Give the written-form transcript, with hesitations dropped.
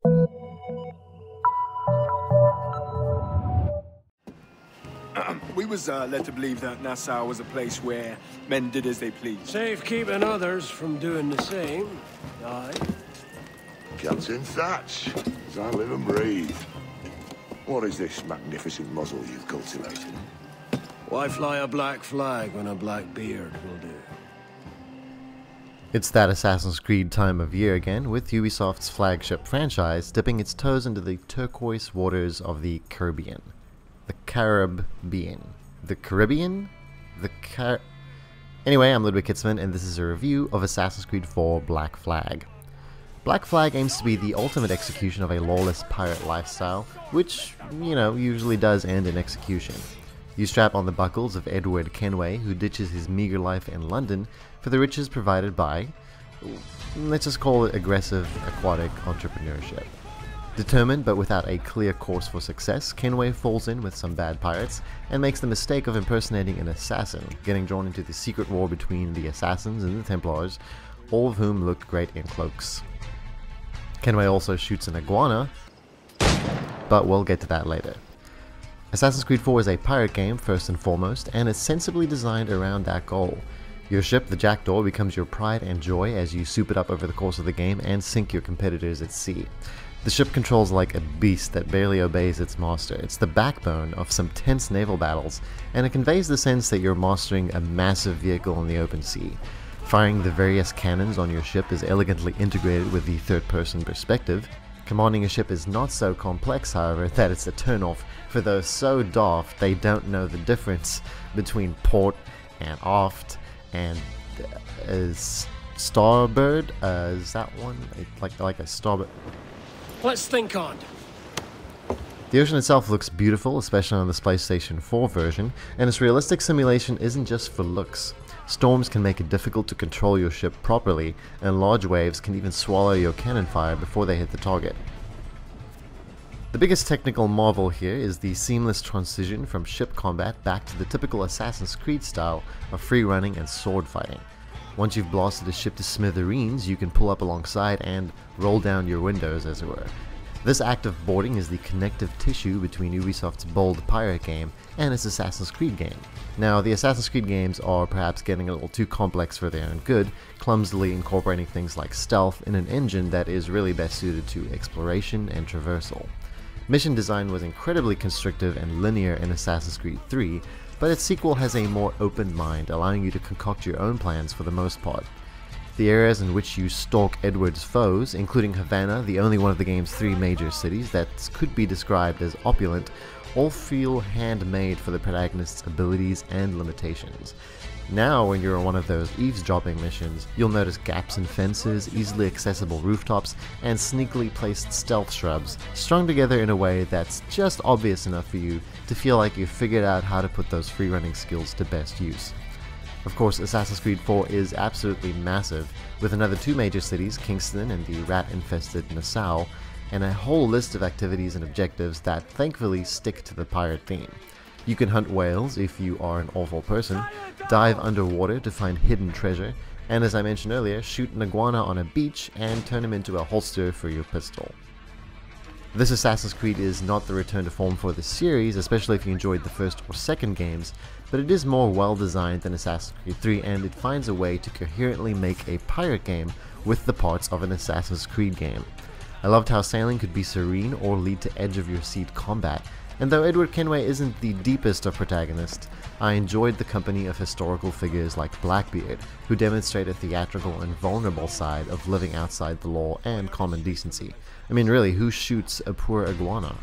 We was led to believe that Nassau was a place where men did as they pleased. Safe keeping others from doing the same. Aye. Captain Thatch, as I live and breathe. What is this magnificent muzzle you've cultivated? Why fly a black flag when a black beard will do? It's that Assassin's Creed time of year again, with Ubisoft's flagship franchise dipping its toes into the turquoise waters of the Caribbean. Anyway, I'm Ludwig Kitzman, and this is a review of Assassin's Creed 4 Black Flag. Black Flag aims to be the ultimate execution of a lawless pirate lifestyle, which, usually does end in execution. You strap on the buckles of Edward Kenway, who ditches his meager life in London for the riches provided by, let's just call it aggressive aquatic entrepreneurship. Determined but without a clear course for success, Kenway falls in with some bad pirates and makes the mistake of impersonating an assassin, getting drawn into the secret war between the assassins and the Templars, all of whom look great in cloaks. Kenway also shoots an iguana, but we'll get to that later. Assassin's Creed 4 is a pirate game first and foremost, and is sensibly designed around that goal. Your ship, the Jackdaw, becomes your pride and joy as you soup it up over the course of the game and sink your competitors at sea. The ship controls like a beast that barely obeys its master. It's the backbone of some tense naval battles, and it conveys the sense that you're mastering a massive vehicle in the open sea. Firing the various cannons on your ship is elegantly integrated with the third-person perspective. Commanding a ship is not so complex, however, that it's a turn-off for those so daft they don't know the difference between port and aft and starboard. Is that one like a starboard? Let's think on. The ocean itself looks beautiful, especially on this PlayStation 4 version, and its realistic simulation isn't just for looks. Storms can make it difficult to control your ship properly, and large waves can even swallow your cannon fire before they hit the target. The biggest technical marvel here is the seamless transition from ship combat back to the typical Assassin's Creed style of free running and sword fighting. Once you've blasted a ship to smithereens, you can pull up alongside and roll down your windows, as it were. This act of boarding is the connective tissue between Ubisoft's bold pirate game and its Assassin's Creed game. Now, the Assassin's Creed games are perhaps getting a little too complex for their own good, clumsily incorporating things like stealth in an engine that is really best suited to exploration and traversal. Mission design was incredibly constrictive and linear in Assassin's Creed 3, but its sequel has a more open mind, allowing you to concoct your own plans for the most part. The areas in which you stalk Edward's foes, including Havana, the only one of the game's 3 major cities that could be described as opulent, all feel handmade for the protagonist's abilities and limitations. Now, when you're on one of those eavesdropping missions, you'll notice gaps in fences, easily accessible rooftops, and sneakily placed stealth shrubs, strung together in a way that's just obvious enough for you to feel like you've figured out how to put those free-running skills to best use. Of course, Assassin's Creed 4 is absolutely massive, with another 2 major cities, Kingston and the rat-infested Nassau, and a whole list of activities and objectives that thankfully stick to the pirate theme. You can hunt whales if you are an awful person, dive underwater to find hidden treasure, and as I mentioned earlier, shoot an iguana on a beach and turn him into a holster for your pistol. This Assassin's Creed is not the return to form for the series, especially if you enjoyed the first or second games, but it is more well designed than Assassin's Creed 3, and it finds a way to coherently make a pirate game with the parts of an Assassin's Creed game. I loved how sailing could be serene or lead to edge-of-your-seat combat, and though Edward Kenway isn't the deepest of protagonists, I enjoyed the company of historical figures like Blackbeard, who demonstrate a theatrical and vulnerable side of living outside the law and common decency. I mean, really, who shoots a poor iguana?